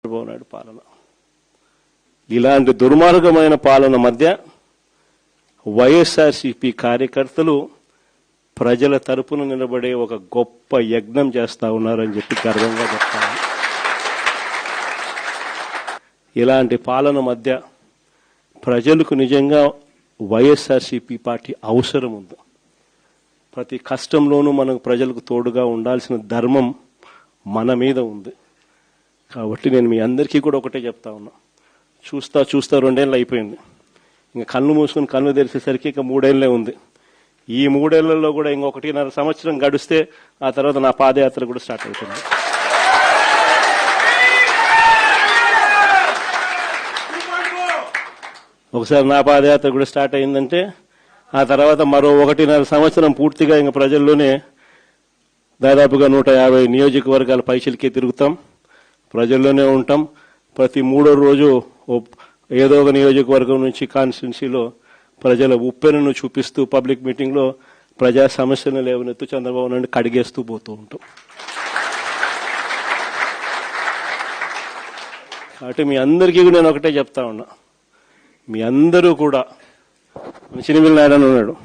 చంద్రబాబు నాయుడు పాలన. ఇలాంటి దుర్మార్గమైన పాలన మధ్య వైఎస్ఆర్సీపీ కార్యకర్తలు ప్రజల తరపున నిలబడే ఒక గొప్ప యజ్ఞం చేస్తా ఉన్నారని చెప్పి గర్వంగా చెప్తాను. ఇలాంటి పాలన మధ్య ప్రజలకు నిజంగా వైఎస్ఆర్సీపీ పార్టీ అవసరం ఉంది. ప్రతి కష్టంలోనూ మనకు ప్రజలకు తోడుగా ఉండాల్సిన ధర్మం మన మీద ఉంది. కాబట్టి నేను మీ అందరికీ కూడా ఒకటే చెప్తా ఉన్నా, చూస్తా 2 ఏళ్ళు అయిపోయింది. ఇంకా కళ్ళు మూసుకుని కళ్ళు తెరిచేసరికి ఇక 3 ఏళ్ళే ఉంది. ఈ 3 ఏళ్లలో కూడా ఇంక 1.5 సంవత్సరం గడిస్తే ఆ తర్వాత నా పాదయాత్ర కూడా స్టార్ట్ అవుతుంది. ఒకసారి నా పాదయాత్ర కూడా స్టార్ట్ అయిందంటే ఆ తర్వాత మరో 1.5 సంవత్సరం పూర్తిగా ఇంక ప్రజల్లోనే దాదాపుగా 150 నియోజకవర్గాల పైచిలకే తిరుగుతాం, ప్రజల్లోనే ఉంటాం. ప్రతి 3వ రోజు ఏదో ఒక నియోజకవర్గం నుంచి కాన్స్టిట్యున్సీలో ప్రజల ఉప్పెనను చూపిస్తూ పబ్లిక్ మీటింగ్లో ప్రజా సమస్యలను లేవనెత్తు చంద్రబాబు నాయుడు కడిగేస్తూ పోతూ ఉంటాం. కాబట్టి మీ అందరికీ నేను ఒకటే చెప్తా ఉన్నా, మీ అందరూ కూడా చినిమిల్ నాయుడు అని ఉన్నాడు,